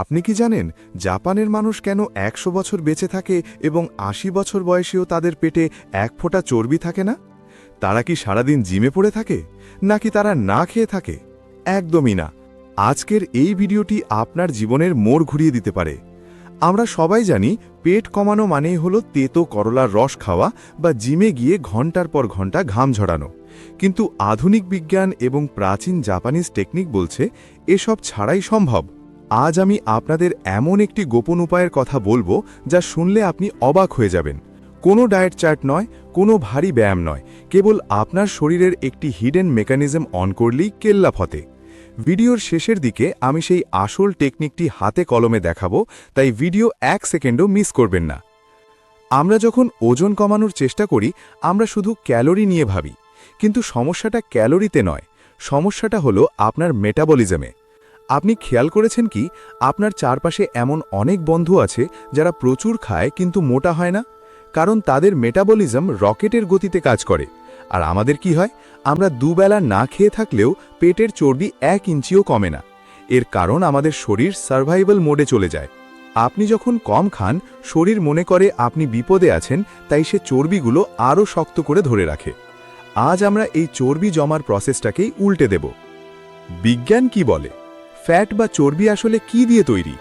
আপনি কি জানেন জাপানের মানুষ কেন ১০০ বছর বেঁচে থাকে এবং ৮০ বছর বয়সেও তাদের পেটে এক ফোঁটা চর্বি থাকে না? তারা কি সারাদিন জিমে পড়ে থাকে, নাকি তারা না খেয়ে থাকে? একদমই না। আজকের এই ভিডিওটি আপনার জীবনের মোড় ঘুরিয়ে দিতে পারে। আমরা সবাই জানি পেট কমানো মানেই হলো তেতো করলার রস খাওয়া বা জিমে গিয়ে ঘন্টার পর ঘন্টা ঘাম ঝরানো। কিন্তু আধুনিক বিজ্ঞান এবং প্রাচীন জাপানিজ টেকনিক বলছে এসব ছাড়াই সম্ভব। আজ আমি আপনাদের এমন একটি গোপন উপায়ের কথা বলবো যা শুনলে আপনি অবাক হয়ে যাবেন। কোনো ডায়েট চার্ট নয়, কোনো ভারী ব্যায়াম নয়, কেবল আপনার শরীরের একটি হিডেন মেকানিজম অন করলেই কেল্লা ফতে। ভিডিওর শেষের দিকে আমি সেই আসল টেকনিকটি হাতে কলমে দেখাবো, তাই ভিডিও ১ সেকেন্ডও মিস করবেন না। আমরা যখন ওজন কমানোর চেষ্টা করি আমরা শুধু ক্যালোরি নিয়ে ভাবি, কিন্তু সমস্যাটা ক্যালোরিতে নয়, সমস্যাটা হলো আপনার মেটাবলিজমে। আপনি খেয়াল করেছেন কি আপনার চারপাশে এমন অনেক বন্ধু আছে যারা প্রচুর খায় কিন্তু মোটা হয় না? কারণ তাদের মেটাবলিজম রকেটের গতিতে কাজ করে। আর আমাদের কি হয়? আমরা দুবেলা না খেয়ে থাকলেও পেটের চর্বি ১ ইঞ্চিও কমে না। এর কারণ আমাদের শরীর সার্ভাইভাল মোডে চলে যায়। আপনি যখন কম খান শরীর মনে করে আপনি বিপদে আছেন, তাই সে চর্বিগুলো আরও শক্ত করে ধরে রাখে। আজ আমরা এই চর্বি জমার প্রসেসটাকেই উল্টে দেব। বিজ্ঞান কি বলে? ফ্যাট বা চর্বি আসলে কি দিয়ে তৈরি?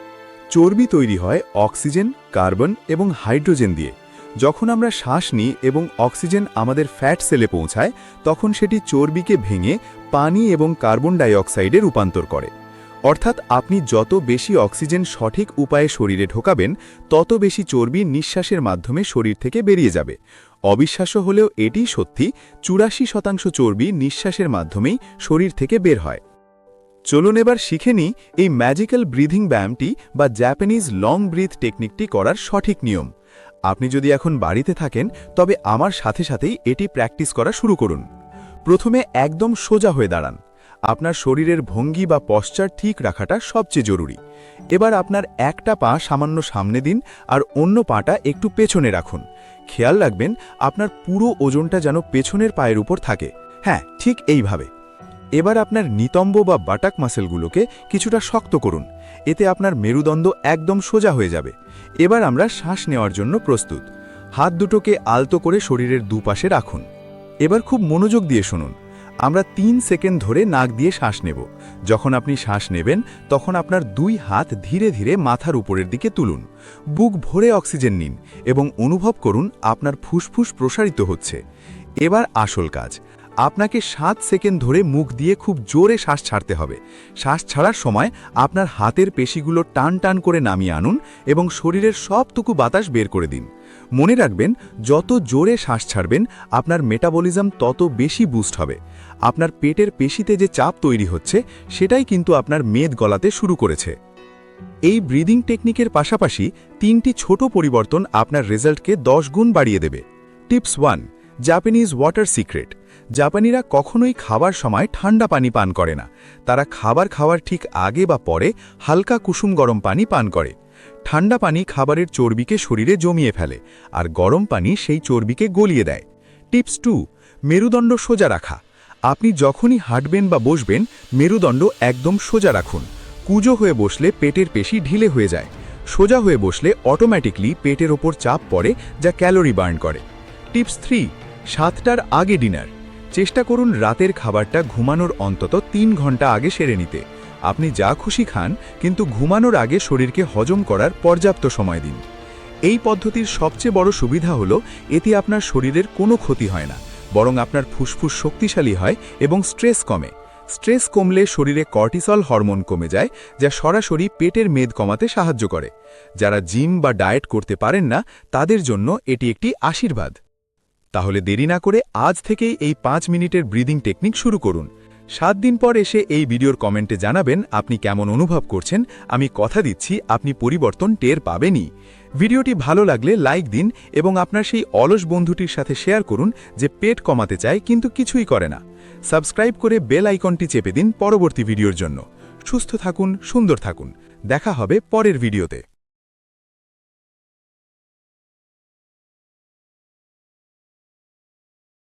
চর্বি তৈরি হয় অক্সিজেন, কার্বন এবং হাইড্রোজেন দিয়ে। যখন আমরা শ্বাস নিই এবং অক্সিজেন আমাদের ফ্যাট সেলে পৌঁছায়, তখন সেটি চর্বিকে ভেঙে পানি এবং কার্বন ডাই অক্সাইডে রূপান্তর করে। অর্থাৎ আপনি যত বেশি অক্সিজেন সঠিক উপায়ে শরীরে ঢোকাবেন, তত বেশি চর্বি নিঃশ্বাসের মাধ্যমে শরীর থেকে বেরিয়ে যাবে। অবিশ্বাস্য হলেও এটি সত্যি, ৮৪% চর্বি নিঃশ্বাসের মাধ্যমেই শরীর থেকে বের হয়। চলুন এবার শিখে নিই এই ম্যাজিক্যাল ব্রিথিং ব্যায়ামটি বা জাপানিজ লং ব্রিথ টেকনিকটি করার সঠিক নিয়ম। আপনি যদি এখন বাড়িতে থাকেন তবে আমার সাথে সাথেই এটি প্র্যাকটিস করা শুরু করুন। প্রথমে একদম সোজা হয়ে দাঁড়ান। আপনার শরীরের ভঙ্গি বা পশ্চার ঠিক রাখাটা সবচেয়ে জরুরি। এবার আপনার একটা পা সামান্য সামনে দিন আর অন্য পাটা একটু পেছনে রাখুন। খেয়াল রাখবেন আপনার পুরো ওজনটা যেন পেছনের পায়ের উপর থাকে। হ্যাঁ, ঠিক এইভাবে। এবার আপনার নিতম্ব বা বাটাক মাসেলগুলোকে কিছুটা শক্ত করুন। এতে আপনার মেরুদণ্ড একদম সোজা হয়ে যাবে। এবার আমরা শ্বাস নেওয়ার জন্য প্রস্তুত। হাত দুটোকে আলতো করে শরীরের দুপাশে রাখুন। এবার খুব মনোযোগ দিয়ে শুনুন। আমরা ৩ সেকেন্ড ধরে নাক দিয়ে শ্বাস নেব। যখন আপনি শ্বাস নেবেন তখন আপনার ২ হাত ধীরে ধীরে মাথার উপরের দিকে তুলুন। বুক ভরে অক্সিজেন নিন এবং অনুভব করুন আপনার ফুসফুস প্রসারিত হচ্ছে। এবার আসল কাজ। আপনাকে ৭ সেকেন্ড ধরে মুখ দিয়ে খুব জোরে শ্বাস ছাড়তে হবে। শ্বাস ছাড়ার সময় আপনার হাতের পেশিগুলো টান টান করে নামিয়ে আনুন এবং শরীরের সবটুকু বাতাস বের করে দিন। মনে রাখবেন, যত জোরে শ্বাস ছাড়বেন আপনার মেটাবলিজম তত বেশি বুস্ট হবে। আপনার পেটের পেশিতে যে চাপ তৈরি হচ্ছে সেটাই কিন্তু আপনার মেদ গলাতে শুরু করেছে। এই ব্রিদিং টেকনিকের পাশাপাশি ৩টি ছোট পরিবর্তন আপনার রেজাল্টকে ১০ গুণ বাড়িয়ে দেবে। Tips 1, Japanese water secret. জাপানিরা কখনোই খাবার সময় ঠান্ডা পানি পান করে না। তারা খাবার খাওয়ার ঠিক আগে বা পরে হালকা কুসুম গরম পানি পান করে। ঠান্ডা পানি খাবারের চর্বিকে শরীরে জমিয়ে ফেলে, আর গরম পানি সেই চর্বিকে গলিয়ে দেয়। টিপস 2, মেরুদণ্ড সোজা রাখা। আপনি যখনই হাঁটবেন বা বসবেন মেরুদণ্ড একদম সোজা রাখুন। কুঁজো হয়ে বসলে পেটের পেশি ঢিলে হয়ে যায়। সোজা হয়ে বসলে অটোম্যাটিকলি পেটের ওপর চাপ পড়ে, যা ক্যালোরি বার্ন করে। টিপস 3, 7টার আগে ডিনার। চেষ্টা করুন রাতের খাবারটা ঘুমানোর অন্তত ৩ ঘন্টা আগে সেরে নিতে। আপনি যা খুশি খান, কিন্তু ঘুমানোর আগে শরীরকে হজম করার পর্যাপ্ত সময় দিন। এই পদ্ধতির সবচেয়ে বড় সুবিধা হলো এতে আপনার শরীরের কোনো ক্ষতি হয় না, বরং আপনার ফুসফুস শক্তিশালী হয় এবং স্ট্রেস কমে। স্ট্রেস কমলে শরীরে কর্টিসল হরমোন কমে যায়, যা সরাসরি পেটের মেদ কমাতে সাহায্য করে। যারা জিম বা ডায়েট করতে পারেন না তাদের জন্য এটি একটি আশীর্বাদ। তাহলে দেরি না করে আজ থেকেই এই ৫ মিনিটের ব্রিদিং টেকনিক শুরু করুন। ৭ দিন পর এসে এই ভিডিওর কমেন্টে জানাবেন আপনি কেমন অনুভব করছেন। আমি কথা দিচ্ছি আপনি পরিবর্তন টের পাবেনই। ভিডিওটি ভালো লাগলে লাইক দিন এবং আপনার সেই অলস বন্ধুটির সাথে শেয়ার করুন যে পেট কমাতে চায় কিন্তু কিছুই করে না। সাবস্ক্রাইব করে বেল আইকনটি চেপে দিন পরবর্তী ভিডিওর জন্য। সুস্থ থাকুন, সুন্দর থাকুন। দেখা হবে পরের ভিডিওতে।